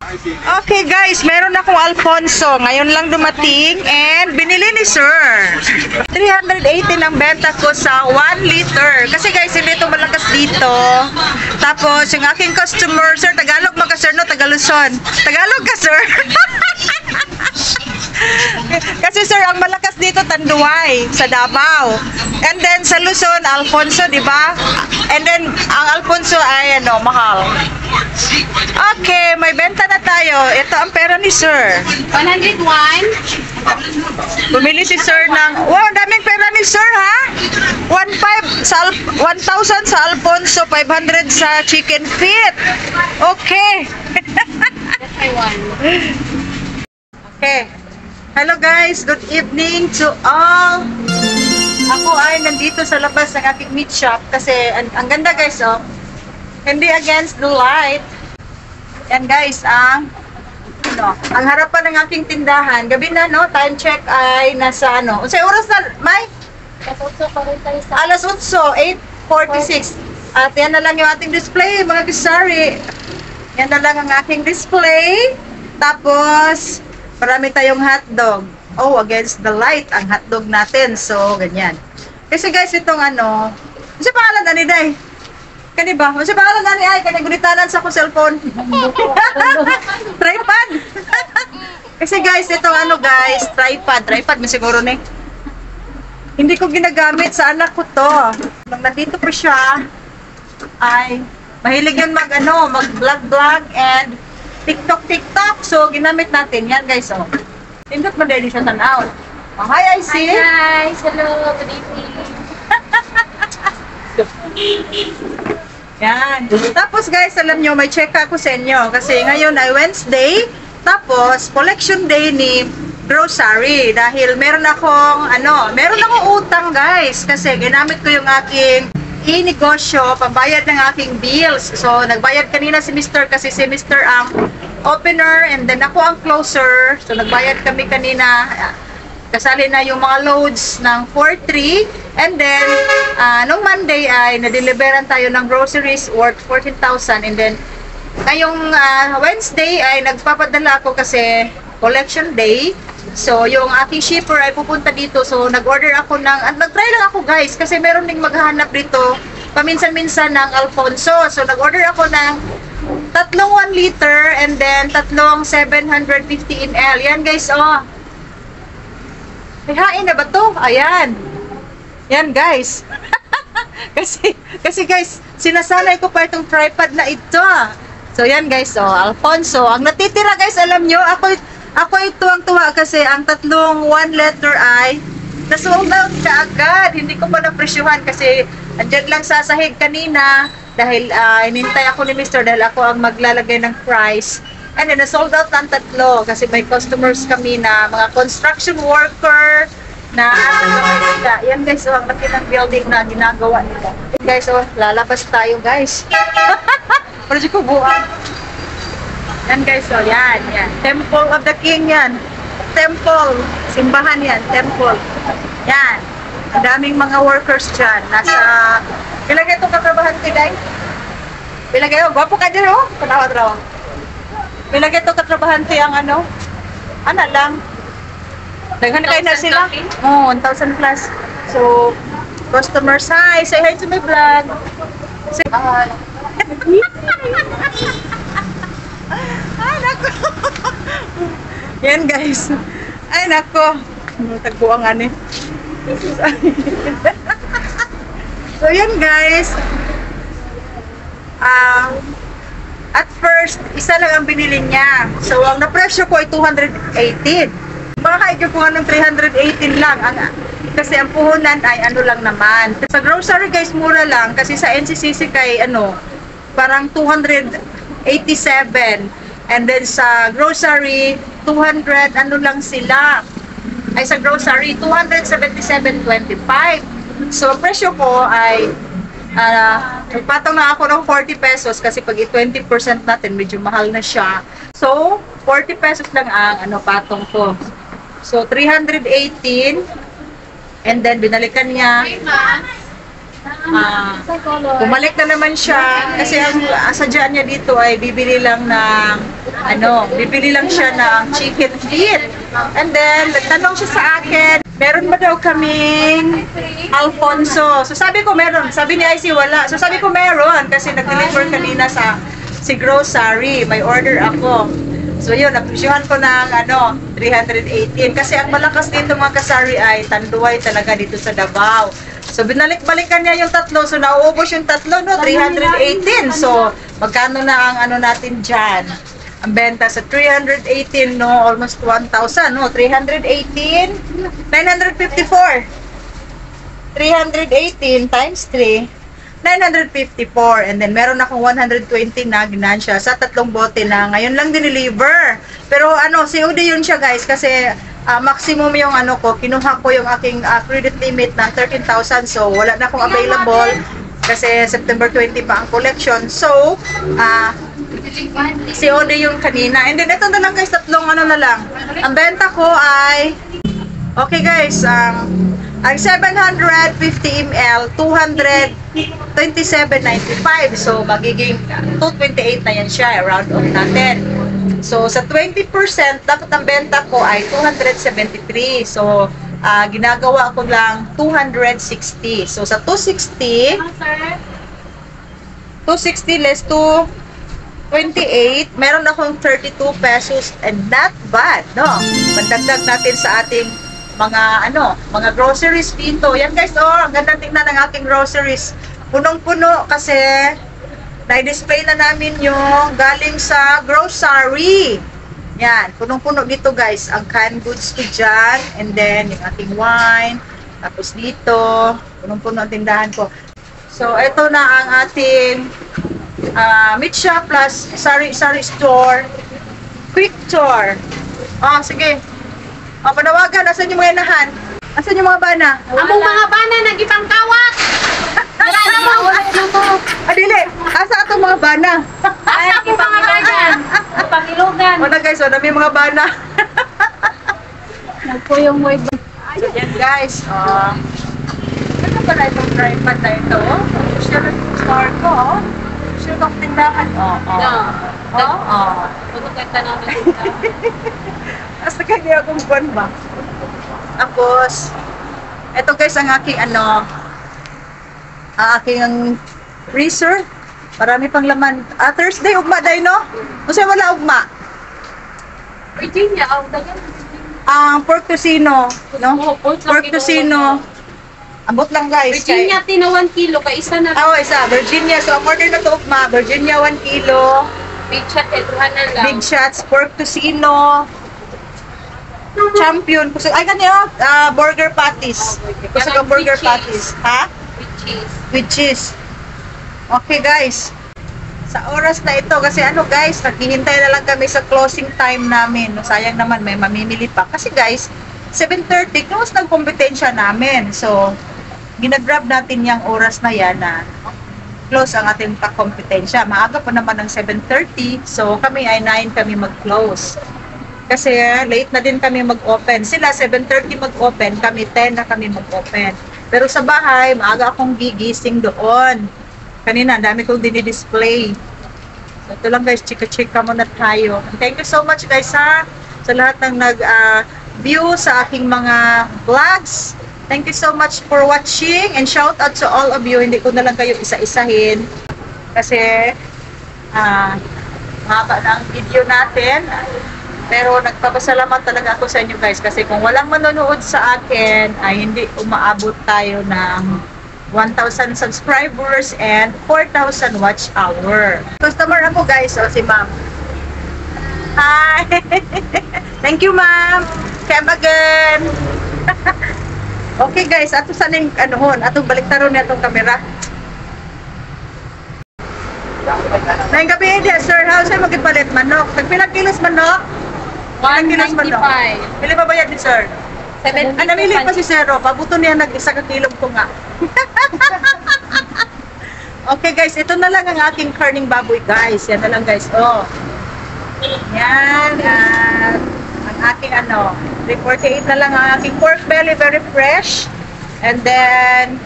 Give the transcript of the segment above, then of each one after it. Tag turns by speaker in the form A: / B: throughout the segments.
A: Okay guys, meron akong Alfonso. Ngayon lang dumating and binili ni Sir. 380 ang benta ko sa 1 liter. Kasi guys, hindi ito malakas dito. Tapos yung aking customer, Sir, Tagalog mga Sir, no? Tagaluson. Tagalog ka, Sir? Kasi Sir, ang malakas dito Tanduay sa Davao. And then sa Luzon, Alfonso, di ba? And then ang Alfonso ay mahal. Okay, may benta na tayo. Ito ang pera ni Sir.
B: 101.
A: Bumili si Sir ng... Wow, daming pera ni Sir, ha? 1,000 sa Alfonso, 500 sa chicken feet. Okay. Okay. Hello guys, good evening to all. Ako ay nandito sa labas ng aking meat shop kasi ang ganda guys, oh. Hindi against the light. Yan guys, ang harapan ng aking tindahan. Gabi na, no? Time check ay nasa Unsay oras na, May? Alas 8, 8:46. At yan na lang yung ating display, mga kisari. Yan na lang ang aking display. Tapos, marami tayong hotdog. Oh, against the light ang hotdog natin. So, ganyan. Kasi guys, itong kasi pangalan na ni Day? Kani ba? Kasi pangalan na ni Ay, kani gunitanan sa akong cellphone. Tripod. Kasi guys, itong guys, tripod. Tripod mo siguro ni. Hindi ko ginagamit sa anak ko to. Nung nandito pa siya, ay mahilig yun mag-vlog and TikTok. So, ginamit natin. Yan guys, oh. Tindot mo din siya tanaw. Oh, hi, IC.
B: Hi guys. Hello. Good evening.
A: Yan. Tapos guys, alam nyo, may check ako sa inyo. Kasi ngayon ay Wednesday. Tapos, collection day ni grocery. Dahil meron akong utang guys. Kasi ginamit ko yung aking i-negosyo, pambayad ng aking bills. So, nagbayad kanina si Mr. kasi si Mr. ang opener and then ako ang closer. So, nagbayad kami kanina. Kasali na yung mga loads ng 4-3. And then, nung Monday ay nadeliveran tayo ng groceries worth 14,000. And then, ngayong Wednesday ay nagpapadala ako kasi collection day. So, yung aking shipper ay pupunta dito. So, nag-order ako nag-try lang ako guys kasi meron ding maghahanap dito paminsan-minsan ng Alfonso. So, nag-order ako ng tatlong 1 liter and then tatlong 750 ml. Yan guys, oh. May hain na ba to? Ayan. Yan guys. kasi guys, sinasanay ko pa itong tripod na ito. So, yan guys, oh. Alfonso. Ang natitira guys, alam nyo, ako ay tuwang-tuwa kasi ang tatlong 1 liter ay na-sold out kaagad. Hindi ko pa na-presyuhan kasi andyan lang sa sahig kanina dahil inintay ako ni Mr. dahil ako ang maglalagay ng price. And then, na-sold out ng tatlo kasi may customers kami na mga construction worker na nila. Yan guys, ang laki ng building na ginagawa nila. Guys, lalabas tayo guys. Pero di ko buwan. Yan guys, yan. Temple of the King yan. Temple. Simbahan yan, temple. Yan. Ang daming mga workers dyan. Nasa... Bilagay itong katrabahan ko, Day. Bilagay, gwapo ka dyan, oh. Panawa-trawa. Bilagay itong katrabahan ko yung lang. Daghan kayo na sila. Oh, 1,000 plus. So, customers, hi. Say hi to my vlog. Say hi. Ay, nako. Yan, guys. Ay, nako. Tagbuangan eh. So, yan, guys. At first, isa lang ang binili niya. So, ang na-presyo ko ay 218. Baka ikaw po ng 318 lang. Kasi ang puhunan ay lang naman. Sa grocery, guys, mura lang. Kasi sa NCCC kay, parang 287. And then sa grocery, 200, lang sila. Ay, sa grocery, 277.25. So, presyo ko ay, nagpatong na ako ng 40 pesos kasi pag 20% natin, medyo mahal na siya. So, 40 pesos lang ang, patong ko. So, 318. And then, binalikan niya. Bumalik na naman siya kasi ang sadya niya dito ay bibili lang ng bibili lang siya ng chicken feet. And then nagtanong siya sa akin, meron ba daw kaming Alfonso? So sabi ko meron, sabi ni IC wala. So sabi ko meron kasi nag-deliver kanina si grocery, may order ako. So yun, napusyuhan ko ng 318 kasi ang malakas dito mga kasari ay Tanduay talaga dito sa Davao. So binalik-balikan niya yung tatlo, so nauubos yung tatlo, 318. So magkano na ang natin dyan? Ang benta sa 318, almost 1,000, 318, 954. 318 times 3, 954. And then meron akong 120 na ginansya sa tatlong bote na ngayon lang dineliver. Pero COD yun siya guys kasi maximum yung kinuha ko yung aking credit limit na 13,000. So wala na akong available kasi September 20 pa ang collection. So COD yung kanina. And then ito na lang guys, tatlong na lang. Ang benta ko ay okay guys, ang 750 ml, 227.95. So, magiging 228 na yan siya. Round off natin. So, sa 20%, dapat ang benta ko ay 273. So, ginagawa ko lang 260. So, sa 260 less 228, meron akong 32 pesos and not bad, no? Pandagdag natin sa ating mga groceries dito. Yan guys, ang ganda tingnan ng aking groceries. Punong-puno kasi na-display na namin yung galing sa grocery. Yan, punong-puno dito guys. Ang canned goods ko dyan. And then, yung ating wine. Tapos dito, punong-puno ang tindahan ko. So, ito na ang ating meat shop plus sari-sari store. Quick tour. Sige. Panawagan, asan yung mga inahan? Asan yung mga bana?
B: Among mga bana nagipang kawat. Wala na maulit mo.
A: Dili. Asa atong mga bana?
B: Asa ko mga bana? Pangilugan.
A: Wala guys, may mga bana.
B: Nagpuyong mo iba.
A: So yan guys. Ano ba na itong tripod na ito? Share yung store ko. Share kong tindahan.
B: Magkakita namin.
A: Hasta kaya akong buwan ba? Tapos, eto guys ang aking aking freezer. Marami pang laman. Thursday, ugma day, no? Kasi wala ugma.
B: Virginia, dagan.
A: Pork tocino, no? Pork tocino. Abot lang guys.
B: Virginia, tina 1 kilo, isa na.
A: Isa. Virginia. So, ang order na to ugma. Virginia, 1 kilo.
B: Big shot, na lang.
A: Big shots, pork tocino. Champion. Ay, ganyan, burger patties. Gusto ka burger patties. Ha?
B: With cheese.
A: With cheese. Okay, guys. Sa oras na ito, kasi guys, naghihintay na lang kami sa closing time namin. Sayang naman, may mamimili pa. Kasi guys, 7:30, close ng kompetensya namin. So, ginagrab natin yung oras na yan na close ang ating kompetensya. Maaga pa naman ng 7:30. So, kami ay 9 kami mag-close. Kasi late na din kami mag-open. Sila 7:30 mag-open, kami 10 na kami mag-open. Pero sa bahay, maaga akong gigising doon. Kanina, dami kong dinidisplay. So, ito lang guys, chika-chika muna tayo. And thank you so much guys sa lahat ng nag-view sa aking mga vlogs. Thank you so much for watching and shout out to all of you. Hindi ko na lang kayo isa-isahin. Kasi, mahaba na ang video natin. Pero nagpapasalamat talaga ako sa inyo guys kasi kung walang manonood sa akin ay hindi umaabot tayo ng 1,000 subscribers and 4,000 watch hour. Customer ako guys, si ma'am. Hi! Thank you ma'am! Come again! Okay guys, ato saan yung atong baliktaron niya itong camera. Ngayong gabi hindi, sir, how sa'yo magipalit manok? Nagpilang kilos manok?
B: 195.
A: Pili pa bayad ni sir?
B: 70.
A: Namili pa si Zero. Pabuto niya nag-isa ka kilog ko nga. Okay guys, ito na lang ang aking karning baboy guys. Yan na lang guys. Yan. Ang aking 348 na lang ang aking pork belly. Very fresh. And then,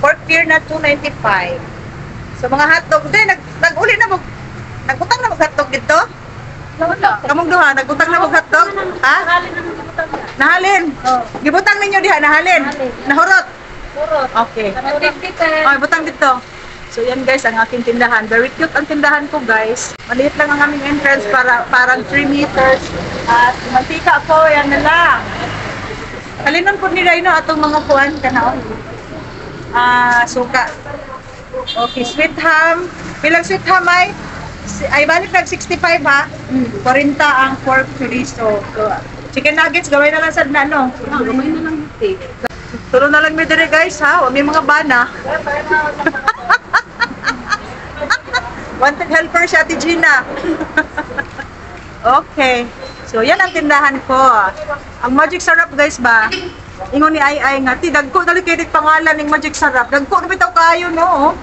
A: pork beer na 295. So mga hotdog din, nag-uli na mo. Nagutang na mo hotdog dito?
B: Wala.
A: Kamong duha, nagutang na mo hotdog? Ha?
B: Nahalin na ng gibutang niya.
A: Nahalin?
B: Oo.
A: Gibutang ninyo diha, nahalin?
B: Nahalin.
A: Nahurot?
B: Puro.
A: Okay.
B: Nagtitikan.
A: Ay, butang dito. So yan guys, ang aking tindahan. Very cute ang tindahan ko guys. Maliit lang ang aming entrance para parang 3 meters. At mantika ko, yan na lang. Kalinon po nila yun atong mga kuhan ka na. Suka. Okay, sweet ham. Bilang sweet ham ay balik nag 65 ha. 40 ang pork chorizo. So, chicken nuggets, gawin na lang sa ano.
B: Gamay na lang yung
A: Turo na lang may dire guys ha. May mga bana. Wanted helper si Ate Gina. Okay. So, yan ang tindahan ko. Ang Magic Sarap guys ba? Ingon ni Ay nga, ti dagko dali kay pangalan ng Magic Sarap. Dagko na bitaw kayo no.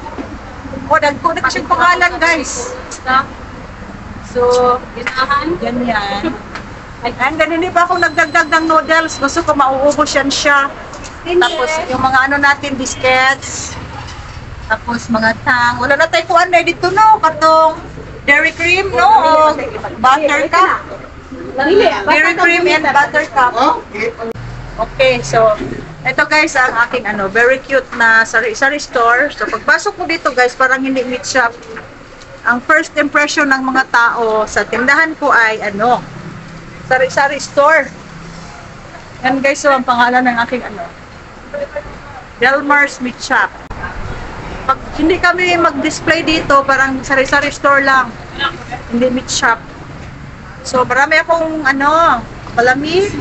A: O dagko na kasi pangalan guys. So,
B: ginahan.
A: ganyan. And then hindi pa ako nagdagdag ng noodles. Gusto ko mauubos yan siya. Tapos yung mga ano natin, biscuits. Tapos mga tang. Wala na tayo kuan na dito no. Katong dairy cream no. O butter cup. Dairy cream and butter cup. Okay, so ito guys ang aking ano, very cute na sari-sari store. So pagpasok mo dito guys, parang hindi meat shop. Ang first impression ng mga tao sa tindahan ko ay ano, sari-sari store. Yan guys, so ang pangalan ng aking ano, Delmar's Meat Shop. Pag hindi kami mag-display dito, parang sari-sari store lang. Hindi meat shop. So marami akong ano, malamig.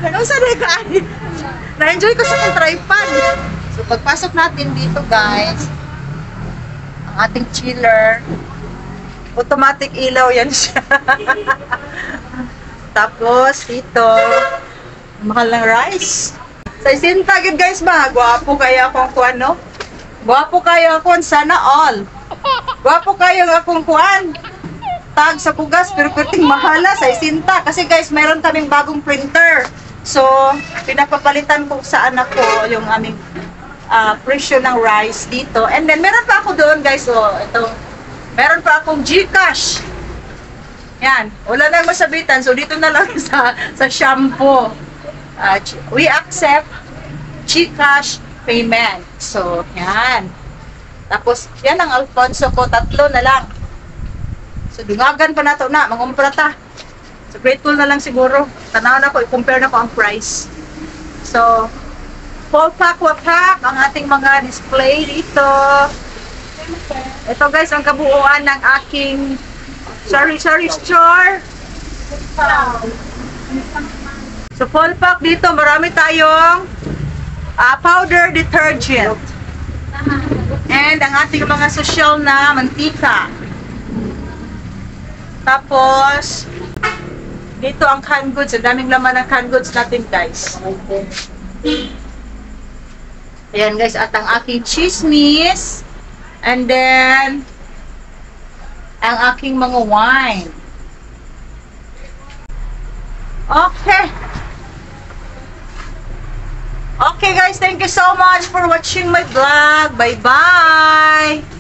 A: Ano sa regay? Na-enjoy ko sa tripod. So pagpasok natin dito guys, ang ating chiller, automatic ilaw yan siya. Tapos ito, mahal ng rice. Sa isinta gid guys ba, gwapo kaya akong kuan no? Gwapo kayo akong sana all. Gwapo kayo akong kuan. Tag sa bugas pero perting mahala sa isinta kasi guys mayroon kaming bagong printer. So pinapapalitan ko sa anak ko yung aming presyo ng rice dito. And then meron pa ako doon guys, so ito meron pa akong GCash. Yan, wala nang masabitan. So dito na lang sa shampoo. We accept GCash payment. So yan. Tapos yan ang Alfonso ko, 3 na lang. So, dungagan pa na ito na, mangumpra ta. So, grateful na lang siguro. Tanaw na ko, i-compare na ko ang price. So, full pack, wapak, ang ating mga display dito. Ito guys, ang kabuuan ng aking sari-sari store. So, full pack dito, marami tayong powder detergent. And ang ating mga social na mantika. Tapos, dito ang canned goods. Ang daming laman ng canned goods natin, guys. Ayan, guys. At ang aking chismis. And then, ang aking mga wine. Okay. Okay, guys. Thank you so much for watching my vlog. Bye-bye.